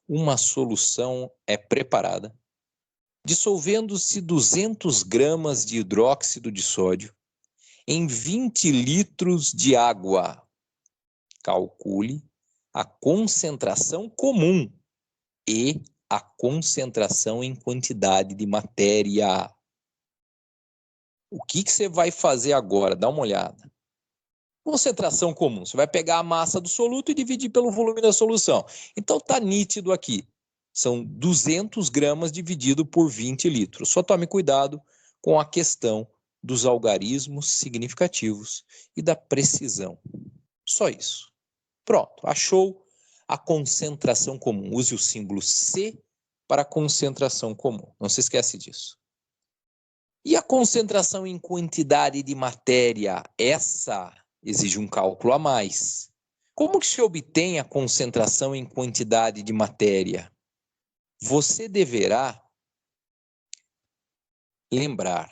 uma solução é preparada, dissolvendo-se 200 gramas de hidróxido de sódio em 20 litros de água. Calcule a concentração comum e a concentração em quantidade de matéria. O que você vai fazer agora? Dá uma olhada. Concentração comum. Você vai pegar a massa do soluto e dividir pelo volume da solução. Então está nítido aqui. São 200 gramas dividido por 20 litros. Só tome cuidado com a questão dos algarismos significativos e da precisão. Só isso. Pronto, achou a concentração comum. Use o símbolo C para a concentração comum. Não se esquece disso. E a concentração em quantidade de matéria? Essa exige um cálculo a mais. Como que se obtém a concentração em quantidade de matéria? Você deverá lembrar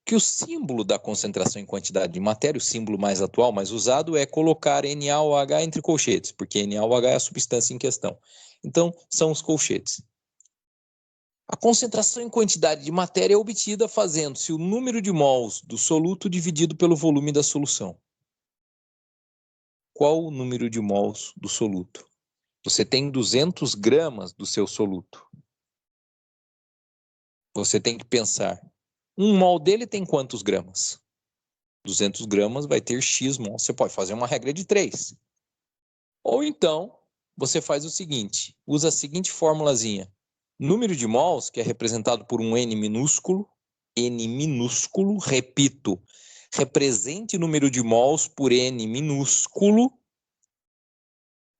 que o símbolo da concentração em quantidade de matéria, o símbolo mais atual, mais usado, é colocar NaOH entre colchetes, porque NaOH é a substância em questão. Então, são os colchetes. A concentração em quantidade de matéria é obtida fazendo-se o número de mols do soluto dividido pelo volume da solução. Qual o número de mols do soluto? Você tem 200 gramas do seu soluto. Você tem que pensar, um mol dele tem quantos gramas? 200 gramas vai ter X mol. Você pode fazer uma regra de 3. Ou então, você faz o seguinte, usa a seguinte formulazinha. Número de mols, que é representado por um N minúsculo, repito, represente o número de mols por N minúsculo.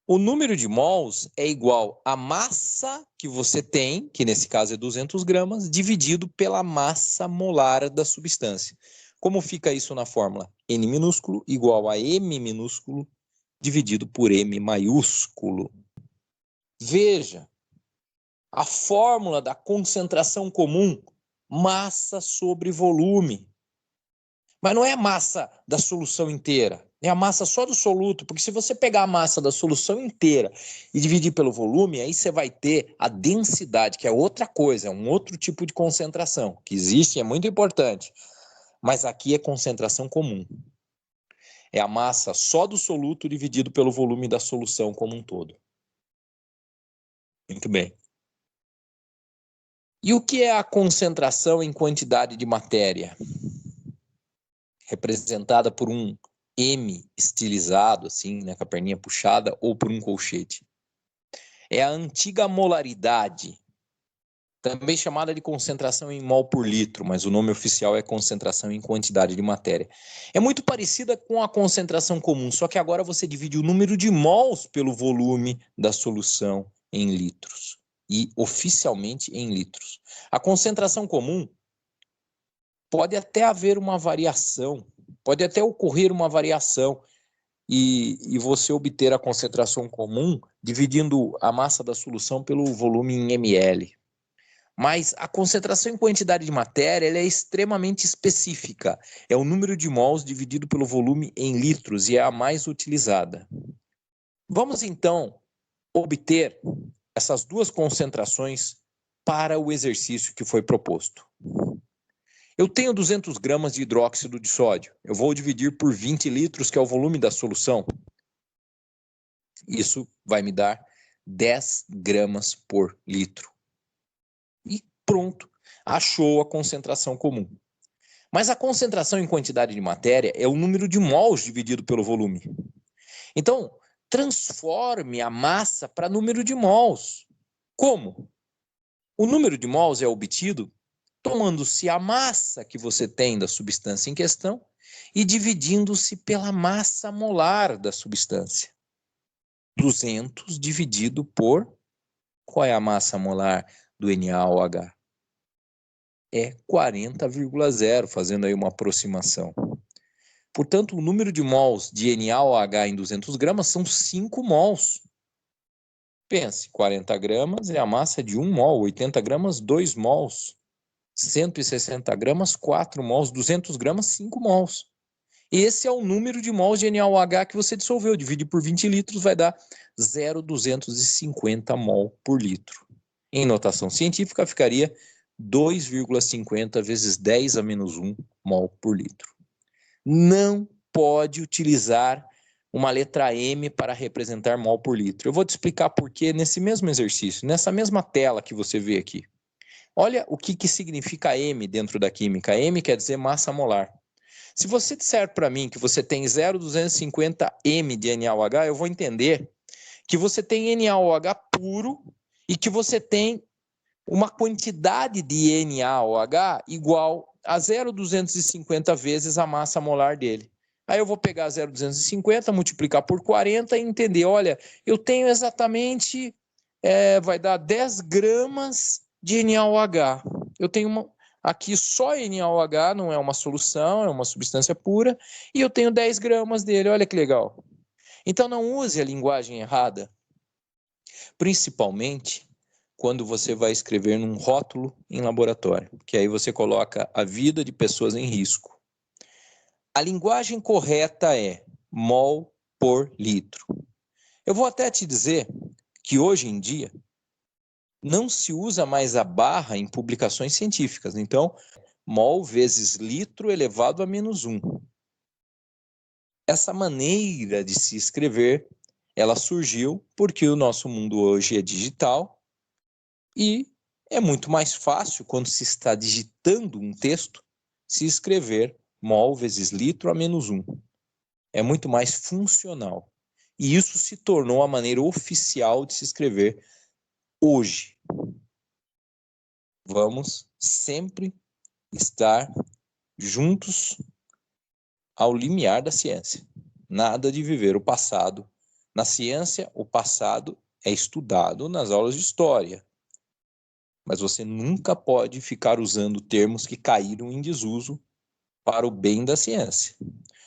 O número de mols é igual à massa que você tem, que nesse caso é 200 gramas, dividido pela massa molar da substância. Como fica isso na fórmula? N minúsculo igual a M minúsculo dividido por M maiúsculo. Veja, a fórmula da concentração comum, massa sobre volume. Mas não é a massa da solução inteira, é a massa só do soluto, porque se você pegar a massa da solução inteira e dividir pelo volume, aí você vai ter a densidade, que é outra coisa, é um outro tipo de concentração, que existe e é muito importante. Mas aqui é concentração comum. É a massa só do soluto dividido pelo volume da solução como um todo. Muito bem. E o que é a concentração em quantidade de matéria? Representada por um M estilizado, assim, né, com a perninha puxada, ou por um colchete. É a antiga molaridade, também chamada de concentração em mol por litro, mas o nome oficial é concentração em quantidade de matéria. É muito parecida com a concentração comum, só que agora você divide o número de mols pelo volume da solução em litros, e oficialmente em litros. A concentração comum pode até haver uma variação, pode até ocorrer uma variação e você obter a concentração comum dividindo a massa da solução pelo volume em ml. Mas a concentração em quantidade de matéria ela é extremamente específica. É o número de mols dividido pelo volume em litros e é a mais utilizada. Vamos então obter essas duas concentrações para o exercício que foi proposto. Eu tenho 200 gramas de hidróxido de sódio. Eu vou dividir por 20 litros, que é o volume da solução. Isso vai me dar 10 gramas por litro. E pronto, achou a concentração comum. Mas a concentração em quantidade de matéria é o número de mols dividido pelo volume. Então, transforme a massa para número de mols. Como? O número de mols é obtido tomando-se a massa que você tem da substância em questão e dividindo-se pela massa molar da substância. 200 dividido por... Qual é a massa molar do NaOH? É 40,0, fazendo aí uma aproximação. Portanto, o número de mols de NaOH em 200 gramas são 5 mols. Pense, 40 gramas é a massa de 1 mol, 80 gramas, 2 mols. 160 gramas, 4 mols, 200 gramas, 5 mols. Esse é o número de mols de NaOH que você dissolveu. Divide por 20 litros, vai dar 0,250 mol por litro. Em notação científica, ficaria 2,50 vezes 10 a menos 1 mol por litro. Não pode utilizar uma letra M para representar mol por litro. Eu vou te explicar por quê nesse mesmo exercício, nessa mesma tela que você vê aqui. Olha o que significa M dentro da química. M quer dizer massa molar. Se você disser para mim que você tem 0,250 M de NaOH, eu vou entender que você tem NaOH puro e que você tem uma quantidade de NaOH igual a 0,250 vezes a massa molar dele. Aí eu vou pegar 0,250, multiplicar por 40 e entender, olha, eu tenho exatamente, vai dar 10 gramas de NaOH. Eu tenho aqui só NaOH, não é uma solução, é uma substância pura, e eu tenho 10 gramas dele, olha que legal. Então não use a linguagem errada, principalmente quando você vai escrever num rótulo em laboratório, que aí você coloca a vida de pessoas em risco. A linguagem correta é mol por litro. Eu vou até te dizer que hoje em dia não se usa mais a barra em publicações científicas. Então, mol vezes litro elevado a menos 1. Essa maneira de se escrever, ela surgiu porque o nosso mundo hoje é digital e é muito mais fácil, quando se está digitando um texto, se escrever mol vezes litro a menos 1. É muito mais funcional. E isso se tornou a maneira oficial de se escrever hoje. Vamos sempre estar juntos ao limiar da ciência. Nada de viver o passado. Na ciência, o passado é estudado nas aulas de história. Mas você nunca pode ficar usando termos que caíram em desuso para o bem da ciência.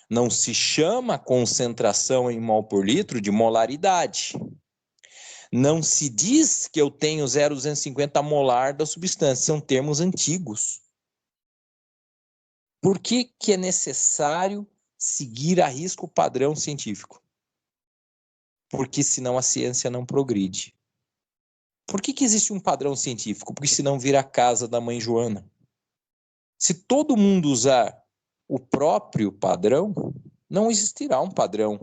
Não se chama concentração em mol por litro de molaridade. Não se diz que eu tenho 0,250 molar da substância. São termos antigos. Por que é necessário seguir à risca o padrão científico? Porque senão a ciência não progride. Por que existe um padrão científico? Porque senão vira a casa da mãe Joana. Se todo mundo usar o próprio padrão, não existirá um padrão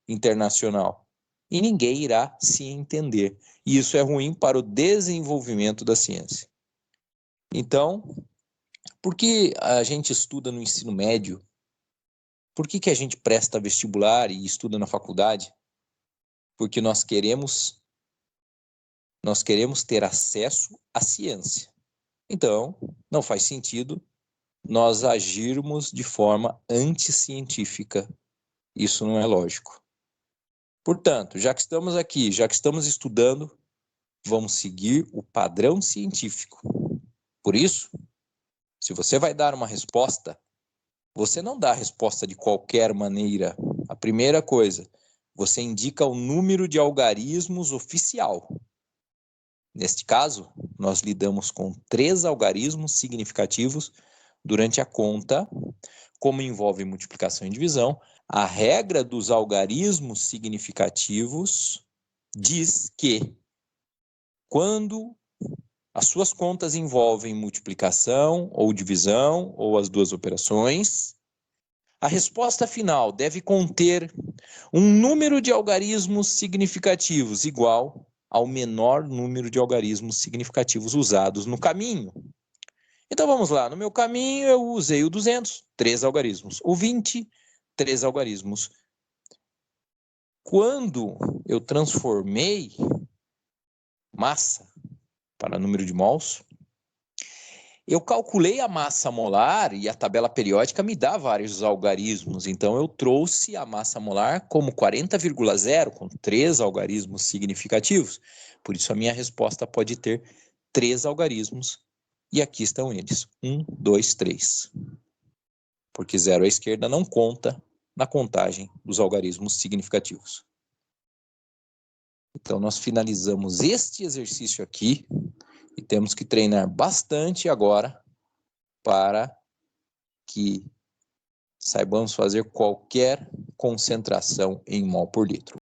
internacional. E ninguém irá se entender. E isso é ruim para o desenvolvimento da ciência. Então, por que a gente estuda no ensino médio? Por que a gente presta vestibular e estuda na faculdade? Porque nós queremos ter acesso à ciência. Então, não faz sentido nós agirmos de forma anticientífica. Isso não é lógico. Portanto, já que estamos aqui, já que estamos estudando, vamos seguir o padrão científico. Por isso, se você vai dar uma resposta, você não dá a resposta de qualquer maneira. A primeira coisa, você indica o número de algarismos oficial. Neste caso, nós lidamos com 3 algarismos significativos durante a conta. Como envolve multiplicação e divisão, a regra dos algarismos significativos diz que quando as suas contas envolvem multiplicação ou divisão, ou as duas operações, a resposta final deve conter um número de algarismos significativos igual ao menor número de algarismos significativos usados no caminho. Então vamos lá, no meu caminho eu usei o 200, 3 algarismos. O 20, 3 algarismos. Quando eu transformei massa para número de mols, eu calculei a massa molar e a tabela periódica me dá vários algarismos. Então eu trouxe a massa molar como 40,0 com 3 algarismos significativos. Por isso a minha resposta pode ter 3 algarismos. E aqui estão eles, 1, 2, 3. Porque 0 à esquerda não conta na contagem dos algarismos significativos. Então, nós finalizamos este exercício aqui e temos que treinar bastante agora para que saibamos fazer qualquer concentração em mol por litro.